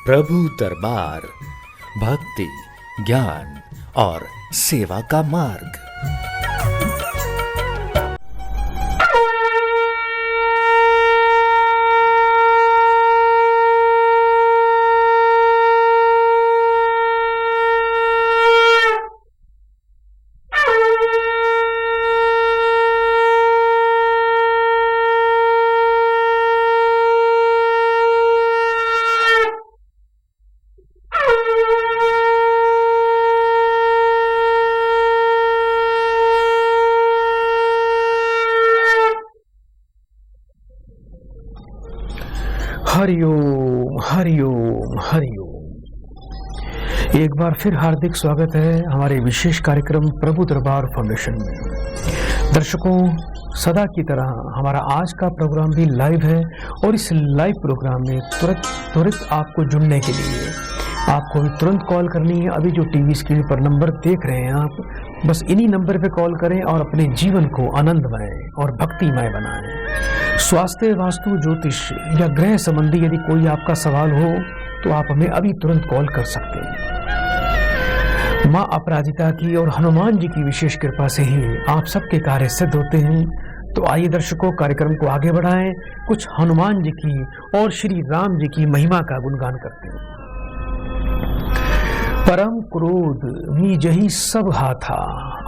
प्रभु दरबार, भक्ति, ज्ञान और सेवा का मार्ग। हरिओम हरिओम हरिओम। एक बार फिर हार्दिक स्वागत है हमारे विशेष कार्यक्रम प्रभु दरबार फाउंडेशन में। दर्शकों, सदा की तरह हमारा आज का प्रोग्राम भी लाइव है और इस लाइव प्रोग्राम में त्वरित आपको जुड़ने के लिए आपको भी तुरंत कॉल करनी है। अभी जो टीवी स्क्रीन पर नंबर देख रहे हैं आप, बस इन्हीं नंबर पे कॉल करें और अपने जीवन को आनंदमय और भक्तिमय बनाएं। स्वास्थ्य, वास्तु, ज्योतिष या ग्रह संबंधी यदि कोई आपका सवाल हो तो आप हमें अभी तुरंत कॉल कर सकते हैं। माँ अपराजिता की और हनुमान जी की विशेष कृपा से ही आप सबके कार्य सिद्ध होते हैं। तो आइए दर्शकों, कार्यक्रम को आगे बढ़ाएं, कुछ हनुमान जी की और श्री राम जी की महिमा का गुणगान करते हैं। परम क्रोध मीजहि सब हाथा,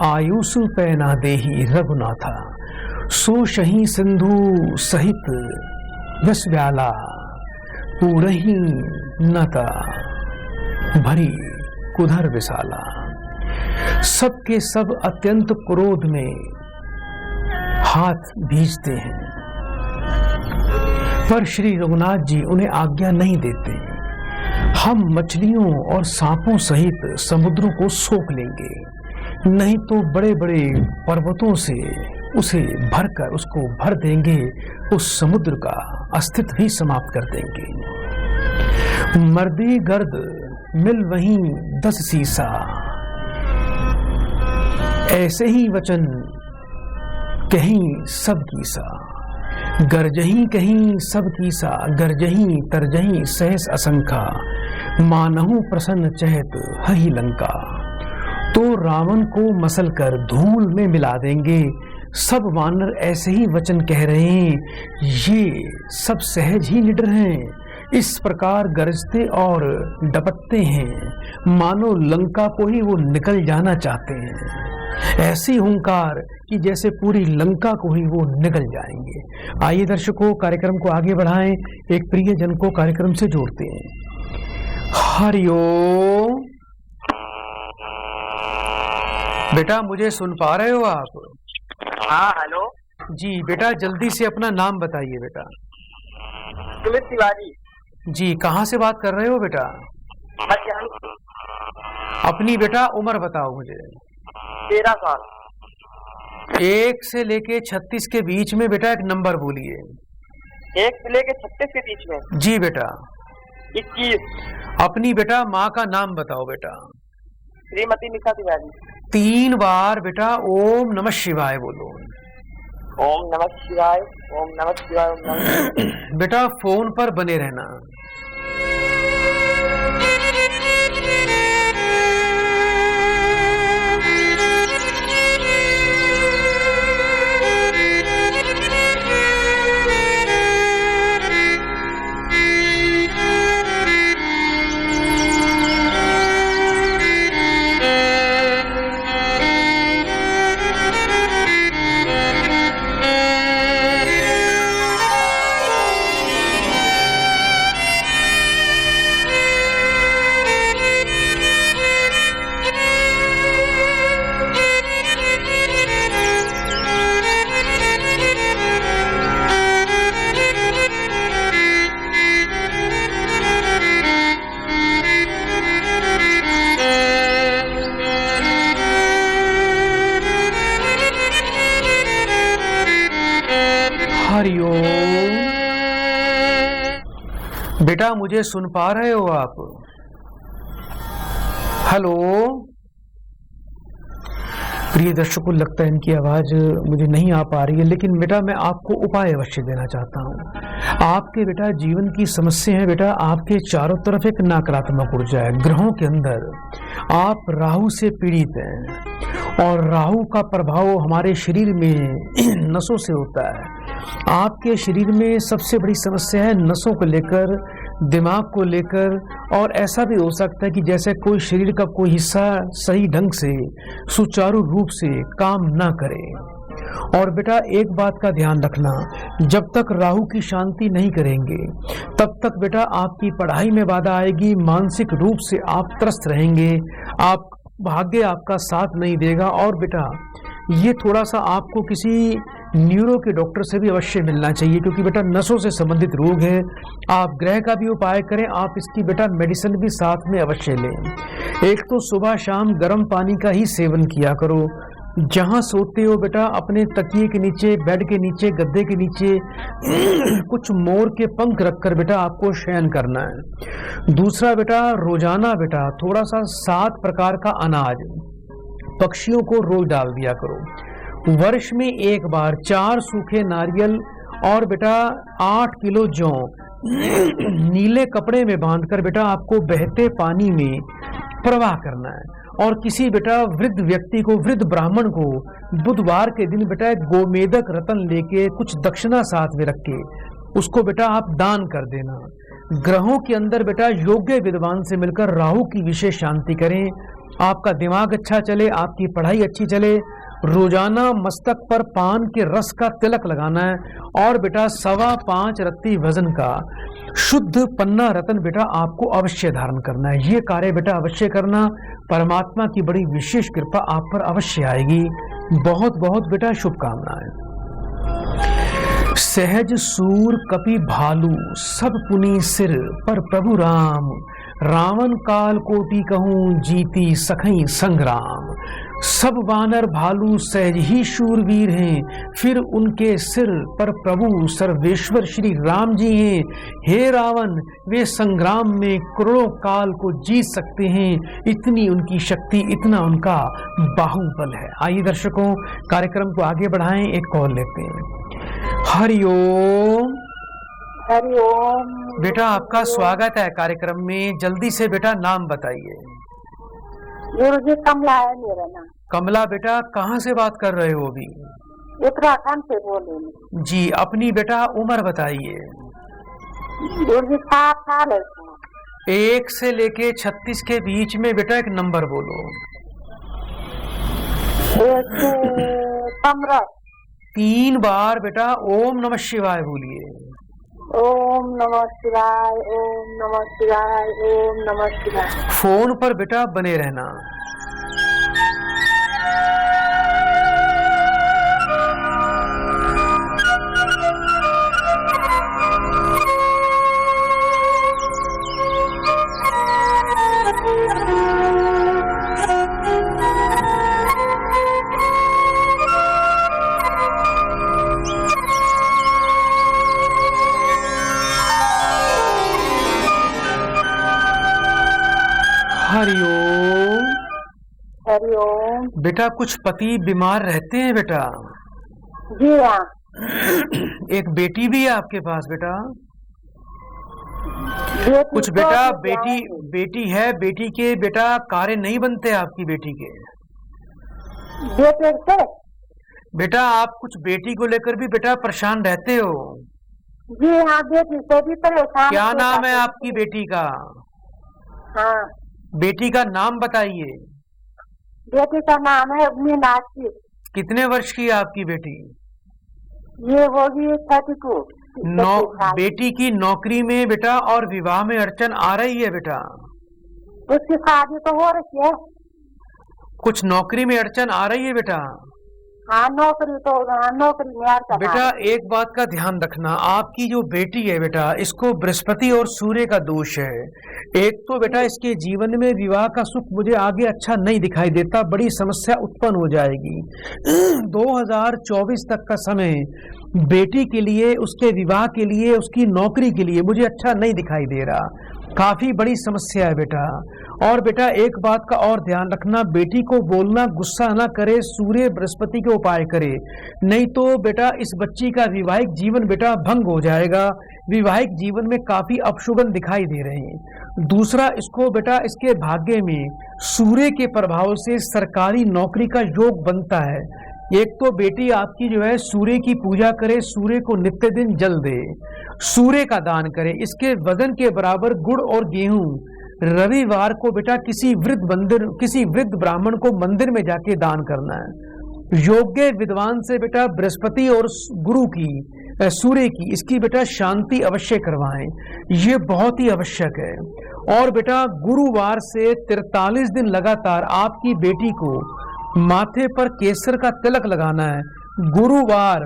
आयुष पैना देहि रघुनाथा। सो शही सिंधु सहित दस व्याला, पूरही नता भरी कुधर विशाला। सबके सब अत्यंत क्रोध में हाथ भीजते हैं, पर श्री रघुनाथ जी उन्हें आज्ञा नहीं देते। हम मछलियों और सांपों सहित समुद्रों को सोख लेंगे, नहीं तो बड़े बड़े पर्वतों से उसे भरकर उसको भर देंगे, उस समुद्र का अस्तित्व ही समाप्त कर देंगे। मर्दी गर्द मिल वहीं 10 सीसा, ऐसे ही वचन कहीं सब कीसा। गरजही कहीं सब कीसा, गरजही तरजही सहस असंखा। मानहु प्रसन्न चहत हहि लंका। तो रावण को मसल कर धूल में मिला देंगे। सब वानर ऐसे ही वचन कह रहे हैं, ये सब सहज ही निडर हैं। इस प्रकार गरजते और डपटते हैं, मानो लंका को ही वो निकल जाना चाहते हैं। ऐसी हुंकार कि जैसे पूरी लंका को ही वो निकल जाएंगे। आइए दर्शकों, कार्यक्रम को आगे बढ़ाएं, एक प्रिय जन को कार्यक्रम से जोड़ते हैं। हरिओम। बेटा, मुझे सुन पा रहे हो आप? हाँ, हेलो जी बेटा, जल्दी से अपना नाम बताइए बेटा। सुमित तिवारी जी। कहाँ से बात कर रहे हो बेटा? अपनी बेटा उम्र बताओ मुझे। 13 साल। 1 से लेके 36 के बीच में बेटा एक नंबर बोलिए। 1 से लेके 36 के बीच में? जी बेटा। 21। अपनी बेटा माँ का नाम बताओ बेटा। श्रीमती निशा तिवारी। 3 बार बेटा ओम नमः शिवाय बोलो। ओम नमः शिवाय, ओम नमः शिवाय, ओम नमः शिवाय। बेटा फोन पर बने रहना। हरिओम। बेटा, मुझे सुन पा रहे हो आप? हेलो। प्रिय दर्शकों, लगता है इनकी आवाज मुझे नहीं आ पा रही है, लेकिन बेटा मैं आपको उपाय अवश्य देना चाहता हूँ। आपके बेटा जीवन की समस्या है बेटा, आपके चारों तरफ एक नकारात्मक ऊर्जा है। ग्रहों के अंदर आप राहु से पीड़ित हैं और राहु का प्रभाव हमारे शरीर में नसों से होता है। आपके शरीर में सबसे बड़ी समस्या है नसों को लेकर, दिमाग को लेकर, और ऐसा भी हो सकता है कि जैसे कोई शरीर का कोई हिस्सा सही ढंग से सुचारू रूप से काम ना करे। और बेटा एक बात का ध्यान रखना, जब तक राहु की शांति नहीं करेंगे तब तक बेटा आपकी पढ़ाई में बाधा आएगी, मानसिक रूप से आप त्रस्त रहेंगे, आप भाग्य आपका साथ नहीं देगा। और बेटा ये थोड़ा सा आपको किसी न्यूरो के डॉक्टर से भी अवश्य मिलना चाहिए, क्योंकि बेटा नसों से संबंधित रोग है। आप ग्रह का भी उपाय करें, आप इसकी बेटा मेडिसिन भी साथ में अवश्य लें। एक तो सुबह शाम गर्म पानी का ही सेवन किया करो। जहाँ सोते हो बेटा अपने तकिए के नीचे, बेड के नीचे, गद्दे के नीचे कुछ मोर के पंख रखकर बेटा आपको शयन करना है। दूसरा बेटा रोजाना बेटा थोड़ा सा 7 प्रकार का अनाज पक्षियों को रोज डाल दिया करो। वर्ष में एक बार 4 सूखे नारियल और बेटा 8 किलो जौ नीले कपड़े में बांधकर बेटा आपको बहते पानी में प्रवाह करना है। और किसी बेटा वृद्ध व्यक्ति को, वृद्ध ब्राह्मण को बुधवार के दिन बेटा गोमेदक रतन लेके कुछ दक्षिणा साथ में रख के उसको बेटा आप दान कर देना। ग्रहों के अंदर बेटा योग्य विद्वान से मिलकर राहु की विशेष शांति करें, आपका दिमाग अच्छा चले, आपकी पढ़ाई अच्छी चले। रोजाना मस्तक पर पान के रस का तिलक लगाना है और बेटा 5.25 रत्ती वजन का शुद्ध पन्ना रतन बेटा आपको अवश्य धारण करना है। ये कार्य बेटा अवश्य करना, परमात्मा की बड़ी विशेष कृपा आप पर अवश्य आएगी। बहुत बहुत बेटा शुभकामनाएं। सहज सूर कपि भालू सब पुनि सिर पर प्रभु राम, रावण काल कोटि कहूँ जीती सखई संग्राम। सब वानर भालू सहज ही शूरवीर हैं, फिर उनके सिर पर प्रभु सर्वेश्वर श्री राम जी हैं। हे रावण, वे संग्राम में करोड़ों काल को जीत सकते हैं, इतनी उनकी शक्ति, इतना उनका बाहुबल है। आइए दर्शकों कार्यक्रम को आगे बढ़ाएं, एक कॉल लेते हैं। हरिओम। हरिओम। बेटा आपका स्वागत है कार्यक्रम में, जल्दी से बेटा नाम बताइए। गुरु जी कमला है मेरा नाम। कमला बेटा कहाँ से बात कर रहे हो अभी? उत्तराखंड से बोल रही हूँ। जी अपनी बेटा उम्र बताइए। गुरु जी 7 साल है। 1 से लेके 36 के बीच में बेटा एक नंबर बोलो। 1 से 15। 3 बार बेटा ओम नमः शिवाय बोलिए। ओम नमः शिवाय, ओम नमः शिवाय, ओम नमः शिवाय। फोन पर बेटा बने रहना। हरिओम। हरिओम। बेटा कुछ पति बीमार रहते हैं बेटा? जी हाँ। एक बेटी भी है आपके पास बेटा? कुछ तो बेटा बेटी है, बेटी के बेटा कार्य नहीं बनते आपकी बेटी के? बेटा आप कुछ बेटी को लेकर भी बेटा परेशान रहते हो? जी हाँ, बेटी से भी परेशान। क्या नाम है आपकी बेटी का? हाँ, बेटी का नाम बताइए। बेटी का नाम है मीनाक्षी। कितने वर्ष की है आपकी बेटी? ये होगी 32। बेटी की नौकरी में बेटा और विवाह में अड़चन आ रही है बेटा? उसकी शादी तो हो रही है। कुछ नौकरी में अड़चन आ रही है बेटा? हाँ, नौकरी में अड़चन। बेटा एक बात का ध्यान रखना, आपकी जो बेटी है बेटा इसको बृहस्पति और सूर्य का दोष है। एक तो बेटा इसके जीवन में विवाह का सुख मुझे आगे अच्छा नहीं दिखाई देता, बड़ी समस्या उत्पन्न हो जाएगी। 2024 तक का समय बेटी के लिए, उसके विवाह के लिए, उसकी नौकरी के लिए मुझे अच्छा नहीं दिखाई दे रहा। काफी बड़ी समस्या है बेटा। और बेटा एक बात का और ध्यान रखना, बेटी को बोलना गुस्सा ना करे, सूर्य बृहस्पति के उपाय करे, नहीं तो बेटा इस बच्ची का वैवाहिक जीवन बेटा भंग हो जाएगा। वैवाहिक जीवन में काफी अपशुगन दिखाई दे रहे हैं। दूसरा, इसको बेटा इसके भाग्य में सूर्य के प्रभाव से सरकारी नौकरी का योग बनता है। एक तो बेटी आपकी जो है सूर्य की पूजा करे, सूर्य को नित्य दिन जल दे, सूर्य का दान करे। इसके वजन के बराबर गुड़ और गेहूं रविवार को बेटा किसी वृद्ध ब्राह्मण को मंदिर में जाके दान करना है। योग्य विद्वान से बेटा बृहस्पति और गुरु की, सूर्य की, इसकी बेटा शांति अवश्य करवाएं, ये बहुत ही आवश्यक है। और बेटा गुरुवार से 43 दिन लगातार आपकी बेटी को माथे पर केसर का तिलक लगाना है। गुरुवार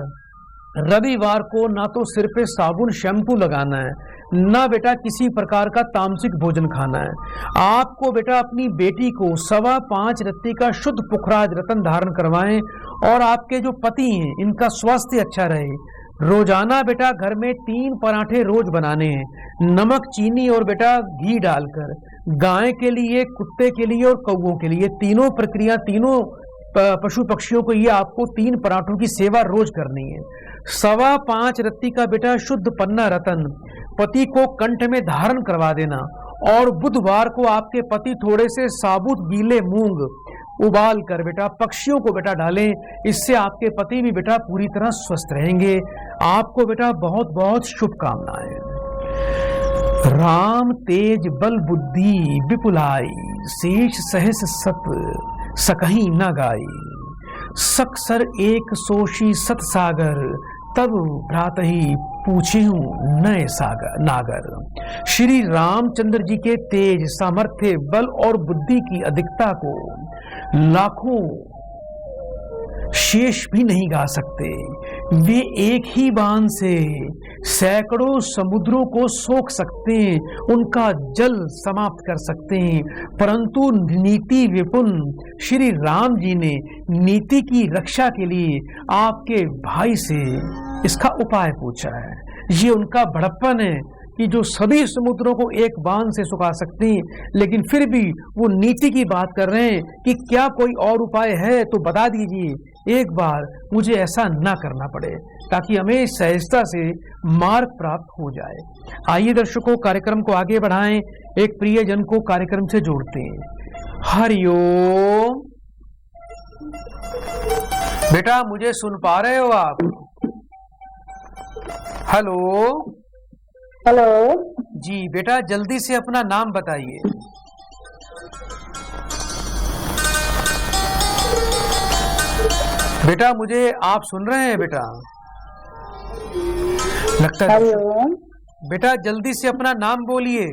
रविवार को ना तो सिर पे साबुन शैम्पू लगाना है, ना बेटा किसी प्रकार का तामसिक भोजन खाना है। आपको बेटा अपनी बेटी को 5.25 रत्ती का शुद्ध पुखराज रतन धारण करवाएं। और आपके जो पति हैं इनका स्वास्थ्य अच्छा रहे। रोजाना बेटा घर में 3 पराठे रोज बनाने हैं, नमक, चीनी और बेटा घी डालकर। गाय के लिए, कुत्ते के लिए और कौओं के लिए, तीनों प्रक्रिया, तीनों पशु पक्षियों को ये आपको 3 पराठों की सेवा रोज करनी है। 5.25 रत्ती का बेटा शुद्ध पन्ना रतन पति को कंठ में धारण करवा देना। और बुधवार को आपके पति थोड़े से साबुत गीले मूंग उबाल कर बेटा पक्षियों को बेटा डालें। इससे आपके पति भी बेटा पूरी तरह स्वस्थ रहेंगे। आपको बेटा बहुत बहुत शुभकामनाएं। राम तेज बल बुद्धि विपुलाई, शेष सहस सत सकहीं न गाई। सकसर एक सोशी सत सागर, तब भ्रातहि पूछिहूं नए सागर नागर। श्री रामचंद्र जी के तेज, सामर्थ्य, बल और बुद्धि की अधिकता को लाखों शेष भी नहीं गा सकते। वे एक ही बाण से सैकड़ों समुद्रों को सोख सकते हैं, उनका जल समाप्त कर सकते हैं। परंतु नीति विपुल श्री राम जी ने नीति की रक्षा के लिए आपके भाई से इसका उपाय पूछा है। ये उनका बड़प्पन है कि जो सभी समुद्रों को एक बाण से सुखा सकते हैं, लेकिन फिर भी वो नीति की बात कर रहे हैं कि क्या कोई और उपाय है तो बता दीजिए, एक बार मुझे ऐसा ना करना पड़े, ताकि हमें सहजता से मार्ग प्राप्त हो जाए। आइए दर्शकों, कार्यक्रम को आगे बढ़ाएं, एक प्रियजन को कार्यक्रम से जोड़ते हैं। हरिओम। बेटा मुझे सुन पा रहे हो आप? हेलो हेलो जी बेटा, जल्दी से अपना नाम बताइए। बेटा मुझे आप सुन रहे हैं बेटा? लगता है। हरिओम। बेटा जल्दी से अपना नाम बोलिए।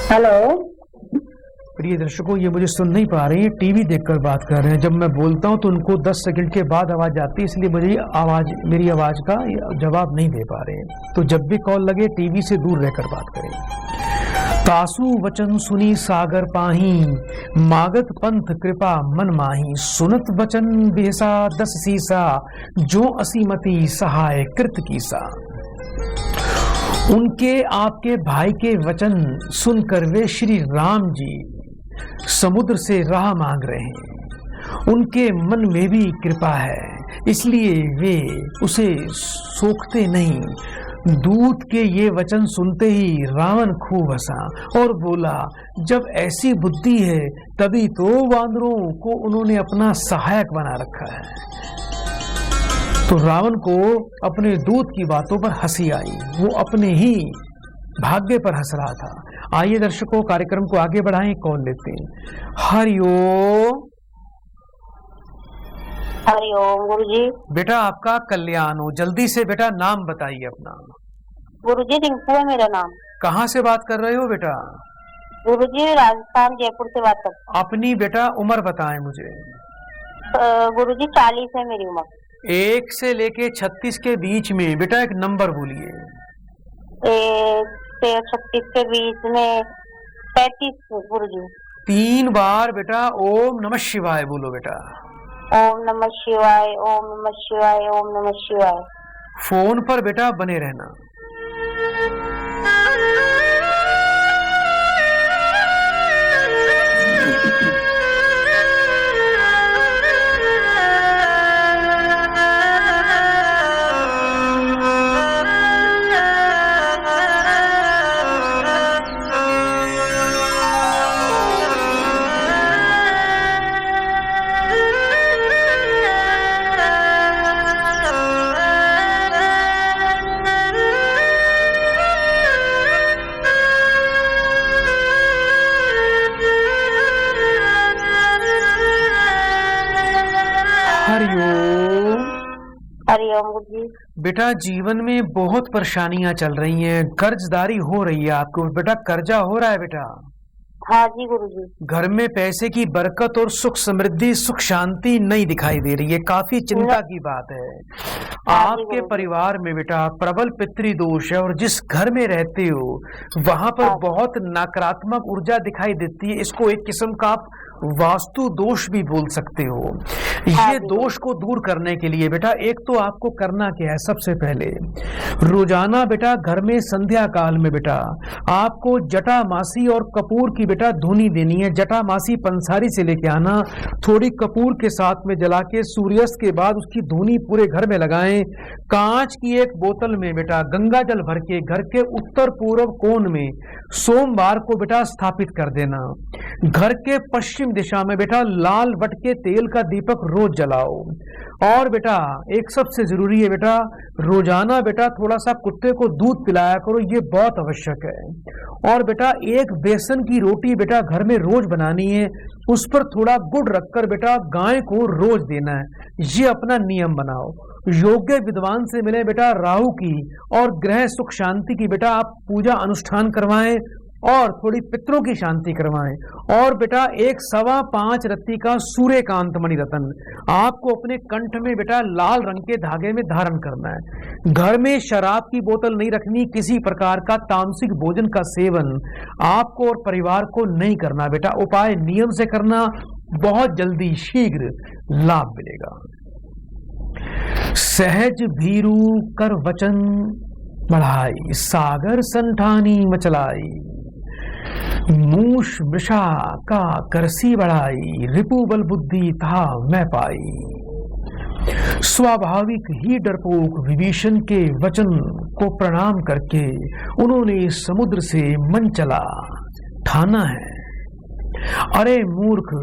हेलो। प्रिय दर्शकों, ये मुझे सुन नहीं पा रही है, टीवी देखकर बात कर रहे हैं। जब मैं बोलता हूं तो उनको 10 सेकंड के बाद आवाज आती है, इसलिए मुझे मेरी आवाज का जवाब नहीं दे पा रहे हैं। तो जब भी कॉल लगे टीवी से दूर रहकर बात करें। तासु वचन सुनी सागर पाही, मागत पंथ कृपा मन माही। सुनत वचन बेसा 10 सीसा, जो असीमति सहाय कृत कीसा। उनके आपके भाई के वचन सुनकर वे श्री राम जी समुद्र से राह मांग रहे हैं। उनके मन में भी कृपा है, इसलिए वे उसे सोखते नहीं। दूत के ये वचन सुनते ही रावण खूब हंसा और बोला, जब ऐसी बुद्धि है तभी तो वानरों को उन्होंने अपना सहायक बना रखा है। तो रावण को अपने दूत की बातों पर हंसी आई, वो अपने ही भाग्य पर हंस रहा था। आइए दर्शकों, कार्यक्रम को आगे बढ़ाएं, कॉल लेते हैं। हरिओम। हरिओम गुरुजी। बेटा आपका कल्याण हो। जल्दी से बेटा नाम बताइए अपना। गुरुजी रिंकू है मेरा नाम। कहाँ से बात कर रहे हो बेटा? गुरुजी राजस्थान जयपुर से बात करता हूँ। अपनी बेटा उम्र बताएं मुझे। गुरुजी 40 है मेरी उम्र। 1 से लेके 36 के बीच में बेटा एक नंबर बोलिए। 1 से 36 के बीच में 35 गुरुजी। 3 बार बेटा ओम नमः शिवाय बोलो बेटा। ओम नमः शिवाय, ओम नमः शिवाय, ओम नमः शिवाय। फोन पर बेटा बने रहना। हरिओम। हरिओम गुरु जी। बेटा जीवन में बहुत परेशानियां चल रही हैं, कर्जदारी हो रही है आपको। बेटा कर्जा हो रहा है बेटा। हाँ जी गुरु जी। घर में पैसे की बरकत और सुख समृद्धि सुख शांति नहीं दिखाई दे रही है, काफी चिंता की बात है। आपके परिवार में बेटा प्रबल पितृदोष है और जिस घर में रहते हो वहां पर बहुत नकारात्मक ऊर्जा दिखाई देती है। इसको एक किस्म का आप वास्तु दोष भी बोल सकते हो। ये दोष को दूर करने के लिए बेटा एक तो आपको करना क्या है, सबसे पहले रोजाना बेटा घर में संध्या काल में बेटा आपको जटामासी और कपूर की बेटा धुनी देनी है। जटामासी पंसारी से लेके आना, थोड़ी कपूर के साथ में जला के सूर्यास्त के बाद उसकी धुनी पूरे घर में लगाएं। कांच की एक बोतल में बेटा गंगा जल भर के घर के उत्तर पूर्व कोण में सोमवार को बेटा स्थापित कर देना। घर के पश्चिम दिशा में बेटा लाल वट के तेल का दीपक रोज जलाओ। और बेटा एक सबसे जरूरी है बेटा रोजाना बेटा थोड़ा सा कुत्ते को दूध पिलाया करो, ये बहुत आवश्यक है। और बेटा एक बेसन की रोटी बेटा घर में रोज बनानी है, उस पर थोड़ा गुड़ रखकर बेटा गाय को रोज देना है। ये अपना नियम बनाओ। योग्य विद्वान से मिले बेटा राहु की और ग्रह सुख शांति की बेटा आप पूजा अनुष्ठान करवाएं और थोड़ी पितरों की शांति करवाएं। और बेटा एक 5.25 रत्ती का सूर्यकांत मणि रतन आपको अपने कंठ में बेटा लाल रंग के धागे में धारण करना है। घर में शराब की बोतल नहीं रखनी, किसी प्रकार का तामसिक भोजन का सेवन आपको और परिवार को नहीं करना बेटा। उपाय नियम से करना, बहुत जल्दी शीघ्र लाभ मिलेगा। सहज भीरू कर वचन बढ़ाई, सागर संठानी मचलाई। मूष वृषा का करसी बढ़ाई, रिपु बल बुद्धि था मैं पाई। स्वाभाविक ही डरपोक विभीषण के वचन को प्रणाम करके उन्होंने समुद्र से मन चला ठाना है। अरे मूर्ख,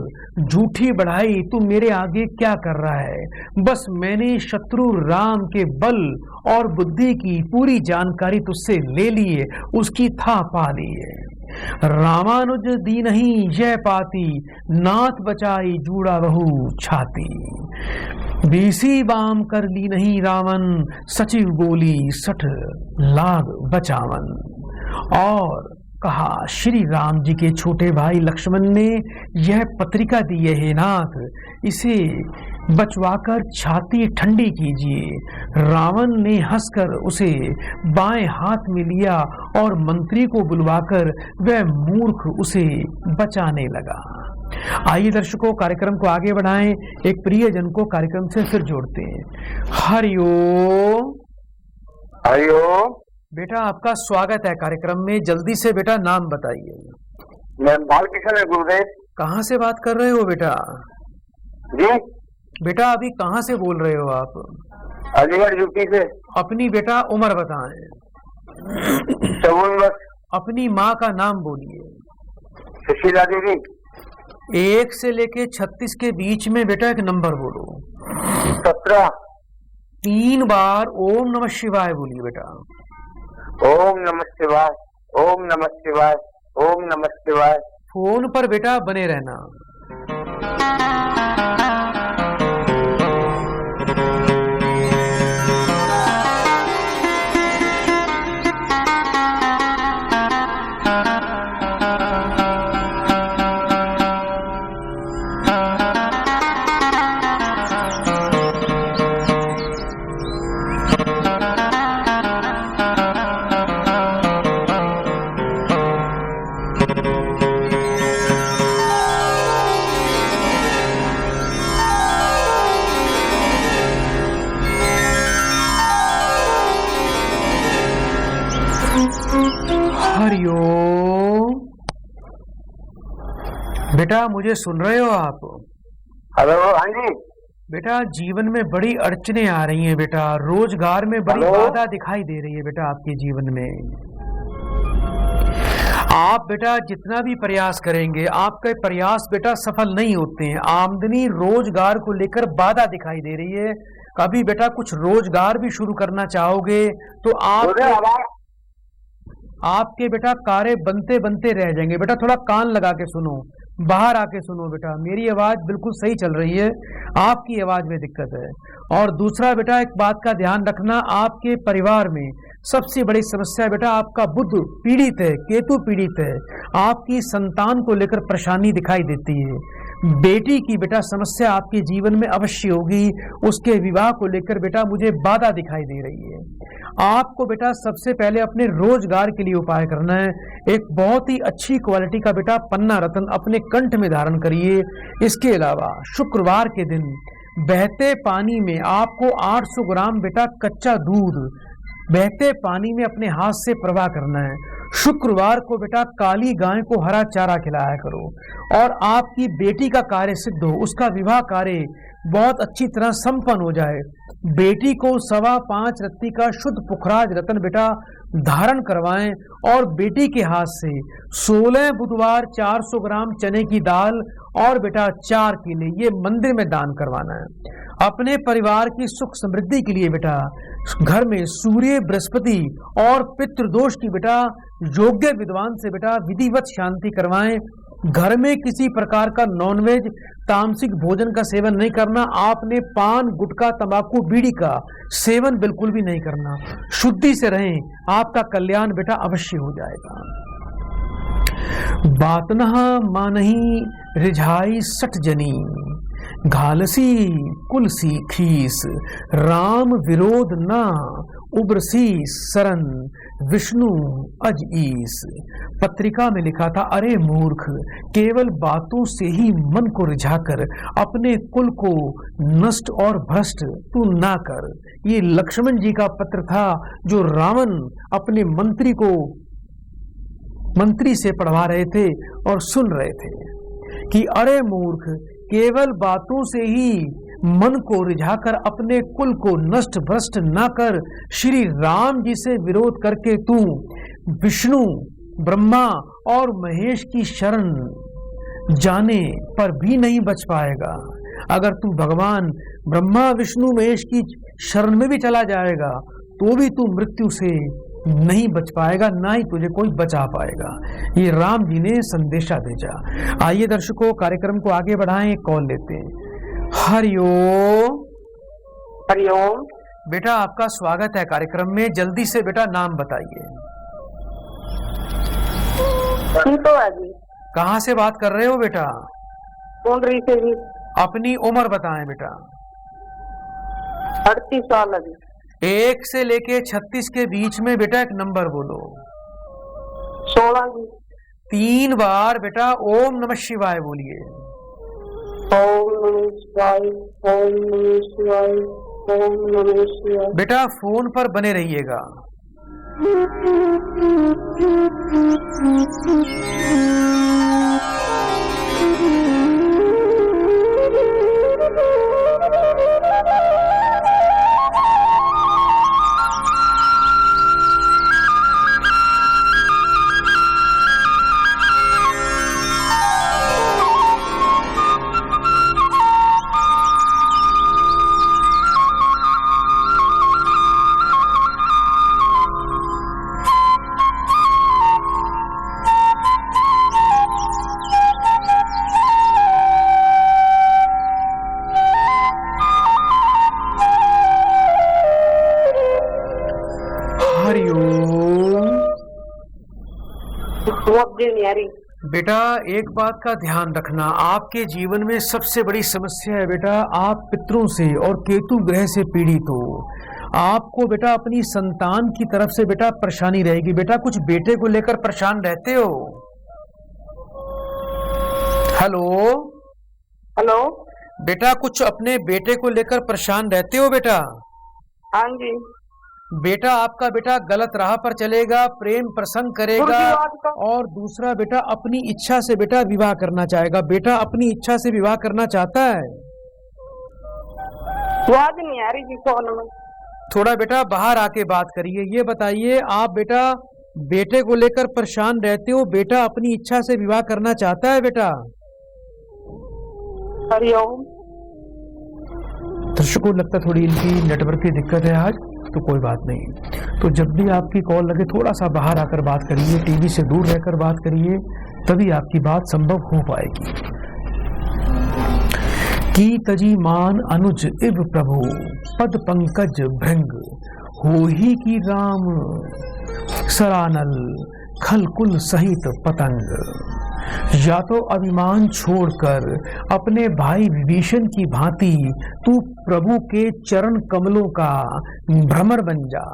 झूठी बढ़ाई, तू मेरे आगे क्या कर रहा है? बस मैंने शत्रु राम के बल और बुद्धि की पूरी जानकारी तुझसे ले ली है, उसकी था पा ली है। रामानुज दीनहि जय पाती, नाथ बचाई जूड़ा बहु छाती। बीसी बाम कर ली नहीं रावण, सचिव बोली सठ लाग बचावन। और कहा श्री राम जी के छोटे भाई लक्ष्मण ने यह पत्रिका दी है, हे नाथ, इसे बचवाकर छाती ठंडी कीजिए। रावण ने हंसकर उसे बाएं हाथ में लिया और मंत्री को बुलवाकर वह मूर्ख उसे बचाने लगा। आइए दर्शकों कार्यक्रम को आगे बढ़ाएं, एक प्रियजन को कार्यक्रम से फिर जोड़ते हैं। हरिओम। हरिओम। बेटा आपका स्वागत है कार्यक्रम में, जल्दी से बेटा नाम बताइए। मैं बालकिशन है गुरुदेव। कहाँ से बात कर रहे हो बेटा? जी बेटा अभी कहाँ से बोल रहे हो आप? अलीगढ़ यूपी से। अपनी बेटा उम्र बताएं। 54 वर्ष। अपनी माँ का नाम बोलिए। सुशीला देवी। 1 से लेके 36 के बीच में बेटा एक नंबर बोलो। 17। 3 बार ओम नमः शिवाय बोलिए बेटा। ओम नमः शिवाय, ओम नमः शिवाय, ओम नमः शिवाय। फोन पर बेटा बने रहना। हरिओम। बेटा मुझे सुन रहे हो आप? हेलो, हाँ जी। बेटा जीवन में बड़ी अड़चने आ रही हैं बेटा, रोजगार में बड़ी हेलो? बाधा दिखाई दे रही है बेटा आपके जीवन में। आप बेटा जितना भी प्रयास करेंगे आपके प्रयास बेटा सफल नहीं होते हैं। आमदनी रोजगार को लेकर बाधा दिखाई दे रही है। कभी बेटा कुछ रोजगार भी शुरू करना चाहोगे तो आपके बेटा कार्य बनते बनते रह जाएंगे। बेटा थोड़ा कान लगा के सुनो, बाहर आके सुनो बेटा, मेरी आवाज बिल्कुल सही चल रही है, आपकी आवाज में दिक्कत है। और दूसरा बेटा एक बात का ध्यान रखना, आपके परिवार में सबसे बड़ी समस्या बेटा आपका बुध पीड़ित है, केतु पीड़ित है, आपकी संतान को लेकर परेशानी दिखाई देती है। बेटी की बेटा समस्या आपके जीवन में अवश्य होगी, उसके विवाह को लेकर बेटा मुझे बाधा दिखाई दे रही है। आपको बेटा सबसे पहले अपने रोजगार के लिए उपाय करना है। एक बहुत ही अच्छी क्वालिटी का बेटा पन्ना रत्न अपने कंठ में धारण करिए। इसके अलावा शुक्रवार के दिन बहते पानी में आपको 800 ग्राम बेटा कच्चा दूध बहते पानी में अपने हाथ से प्रवाह करना है। शुक्रवार को बेटा काली गाय को हरा चारा खिलाया करो। और आपकी बेटी का कार्य सिद्ध हो, उसका विवाह कार्य बहुत अच्छी तरह संपन्न हो जाए। बेटी को 5.25 रत्ती का शुद्ध पुखराज रत्न बेटा धारण करवाएं और बेटी के हाथ से 16 बुधवार 400 ग्राम चने की दाल और बेटा 4 केले ये मंदिर में दान करवाना है। अपने परिवार की सुख समृद्धि के लिए बेटा घर में सूर्य बृहस्पति और पितृदोष की बेटा योग्य विद्वान से बेटा विधिवत शांति करवाएं। घर में किसी प्रकार का नॉनवेज तामसिक भोजन का सेवन नहीं करना। आपने पान गुटखा तंबाकू बीड़ी का सेवन बिल्कुल भी नहीं करना। शुद्धि से रहें, आपका कल्याण बेटा अवश्य हो जाएगा। बातनह मानही रिझाई सठ जनी, घालसी कुलसी खीस, राम विरोध ना उबरसी सरन, विष्णु अज ईस। पत्रिका में लिखा था, अरे मूर्ख, केवल बातों से ही मन को रिझाकर अपने कुल को नष्ट और भ्रष्ट तू ना कर। ये लक्ष्मण जी का पत्र था जो रावण अपने मंत्री से पढ़वा रहे थे और सुन रहे थे कि अरे मूर्ख, केवल बातों से ही मन को रिझाकर अपने कुल को नष्ट भ्रष्ट ना कर। श्री राम जी से विरोध करके तू विष्णु ब्रह्मा और महेश की शरण जाने पर भी नहीं बच पाएगा। अगर तू भगवान ब्रह्मा विष्णु महेश की शरण में भी चला जाएगा तो भी तू मृत्यु से नहीं बच पाएगा, ना ही तुझे कोई बचा पाएगा। ये राम जी ने संदेशा भेजा। आइए दर्शकों, कार्यक्रम को आगे बढ़ाएं, कॉल लेते हैं। हरिओम। हरिओम। बेटा आपका स्वागत है कार्यक्रम में, जल्दी से बेटा नाम बताइए। सीतोआ जी। कहाँ से बात कर रहे हो बेटा? कुंडरी से जी। अपनी उम्र बताएं बेटा। 38 साल जी। 1 से लेके 36 के बीच में बेटा एक नंबर बोलो। 16 जी। 3 बार बेटा ओम नमः शिवाय बोलिए। ओम नमः शिवाय, ओम नमः शिवाय, ओम नमः शिवाय। बेटा फोन पर बने रहिएगा। बेटा एक बात का ध्यान रखना, आपके जीवन में सबसे बड़ी समस्या है बेटा, आप पितरों से और केतु ग्रह से पीड़ित हो। आपको बेटा अपनी संतान की तरफ से बेटा परेशानी रहेगी। बेटा कुछ बेटे को लेकर परेशान रहते हो? Hello hello. बेटा कुछ अपने बेटे को लेकर परेशान रहते हो बेटा? हाँ जी। बेटा आपका बेटा गलत राह पर चलेगा, प्रेम प्रसंग करेगा, गुरुजी, आज का और दूसरा बेटा अपनी इच्छा से बेटा विवाह करना चाहेगा। बेटा अपनी इच्छा से विवाह करना चाहता है। आवाज नहीं आ रही जी फोन में। थोड़ा बेटा बाहर आके बात करिए। ये बताइए, आप बेटा बेटे को लेकर परेशान रहते हो, बेटा अपनी इच्छा से विवाह करना चाहता है बेटा? हरिओम। दर्शकों, लगता थोड़ी इनकी नेटवर्क की दिक्कत है आज, तो कोई बात नहीं। तो जब भी आपकी कॉल लगे थोड़ा सा बाहर आकर बात करिए, टीवी से दूर रहकर बात करिए, तभी आपकी बात संभव हो पाएगी। की तजी मान अनुज इव प्रभु, पद पंकज भृंग, हो ही की राम सरानल, खलकुल सहित पतंग। या तो अभिमान छोड़कर अपने भाई विभीषण की भांति तू प्रभु के चरण कमलों का भ्रमर बन जा।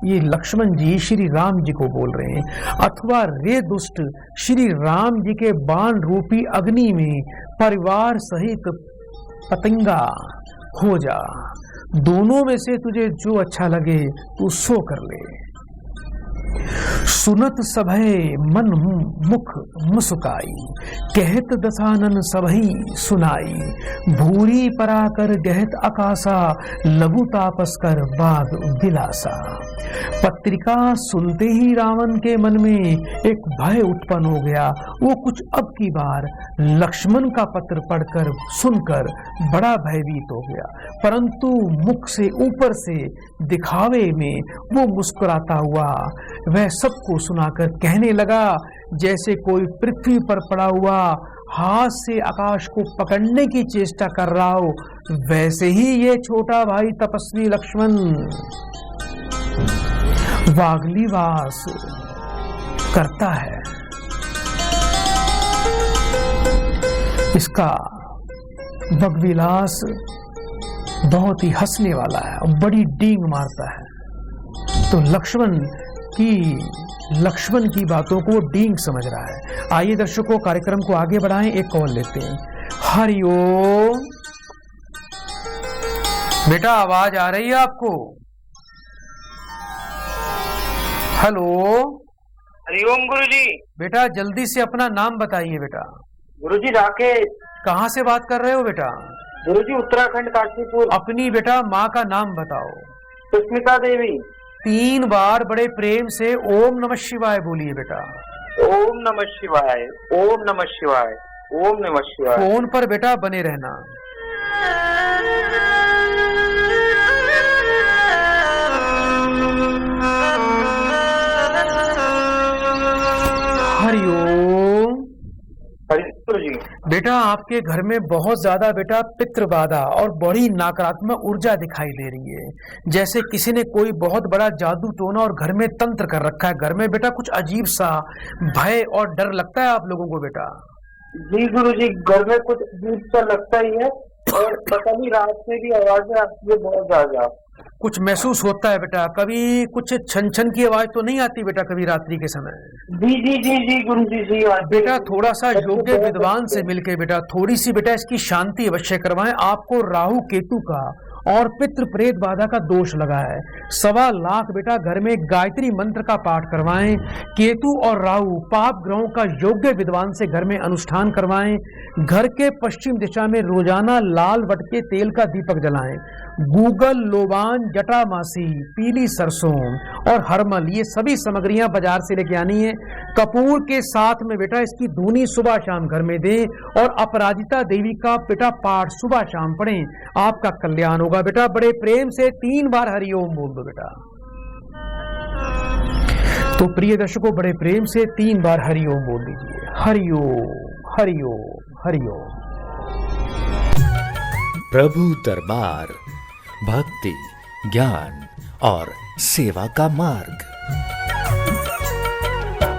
ये लक्ष्मण जी श्री राम जी को बोल रहे हैं। अथवा रे दुष्ट, श्री राम जी के बाण रूपी अग्नि में परिवार सहित पतंगा हो जा। दोनों में से तुझे जो अच्छा लगे तू सो कर ले। सुनत सभय मन मुख मुस्काई, कहत दसानन सभई सुनाई। भूरी पराकर गहत आकाशा, लघु तापस कर बाग बिलासा। पत्रिका सुनते ही रावण के मन में एक भय उत्पन्न हो गया। वो कुछ अब की बार लक्ष्मण का पत्र पढ़कर सुनकर बड़ा भयभीत हो गया, परंतु मुख से ऊपर से दिखावे में वो मुस्कुराता हुआ वह सबको सुनाकर कहने लगा, जैसे कोई पृथ्वी पर पड़ा हुआ हाथ से आकाश को पकड़ने की चेष्टा कर रहा हो, वैसे ही ये छोटा भाई तपस्वी लक्ष्मण वागलीवास करता है। इसका वगविलास बहुत ही हंसने वाला है और बड़ी डींग मारता है। तो लक्ष्मण की बातों को डींग समझ रहा है। आइए दर्शकों, कार्यक्रम को आगे बढ़ाएं, एक कॉल लेते हैं। हरिओम। बेटा आवाज आ रही है आपको? हेलो। हरिओम गुरुजी। बेटा जल्दी से अपना नाम बताइए बेटा। गुरुजी राकेश। कहाँ से बात कर रहे हो बेटा? गुरुजी उत्तराखंड काशीपुर। अपनी बेटा माँ का नाम बताओ। सुष्मिता देवी। 3 बार बड़े प्रेम से ओम नमः शिवाय बोलिए बेटा। ओम नमः शिवाय, ओम नमः शिवाय, ओम नमः शिवाय। फोन पर बेटा बने रहना। हरिओम। गुरुजी। बेटा आपके घर में बहुत ज्यादा बेटा पितृबाधा और बड़ी नकारात्मक ऊर्जा दिखाई दे रही है, जैसे किसी ने कोई बहुत बड़ा जादू टोना और घर में तंत्र कर रखा है। घर में बेटा कुछ अजीब सा भय और डर लगता है आप लोगों को बेटा? जी गुरुजी, घर में कुछ अजीब सा लगता ही है और पता नहीं रात में भी आवाजें आती है बहुत ज्यादा। कुछ महसूस होता है बेटा? कभी कुछ छन छन की आवाज तो नहीं आती बेटा कभी रात्रि के समय? जी जी जी जी गुरुजी जी। बेटा थोड़ा सा योग्य विद्वान से मिलके बेटा थोड़ी सी बेटा इसकी शांति अवश्य करवाएं। आपको राहु केतु का और पितृ प्रेत बाधा का दोष लगा है। 1.25 लाख बेटा घर में गायत्री मंत्र का पाठ करवाएं। केतु और राहु पाप ग्रहों का योग्य विद्वान से घर में अनुष्ठान करवाएं। घर के पश्चिम दिशा में रोजाना लाल वट के तेल का दीपक जलाएं। गूगल, लोबान, जटामासी, पीली सरसों और हरमल, ये सभी सामग्रियां बाजार से लेके आनी है। कपूर के साथ में बेटा इसकी धुनी सुबह शाम घर में दें और अपराजिता देवी का बेटा पाठ सुबह शाम पढ़ें। आपका कल्याण होगा बेटा। बड़े प्रेम से 3 बार हरिओम बोल दो बेटा। तो प्रिय दर्शकों, बड़े प्रेम से 3 बार हरिओम बोल दीजिए। हरिओम हरिओम हरिओम। प्रभु दरबार, भक्ति, ज्ञान और सेवा का मार्ग।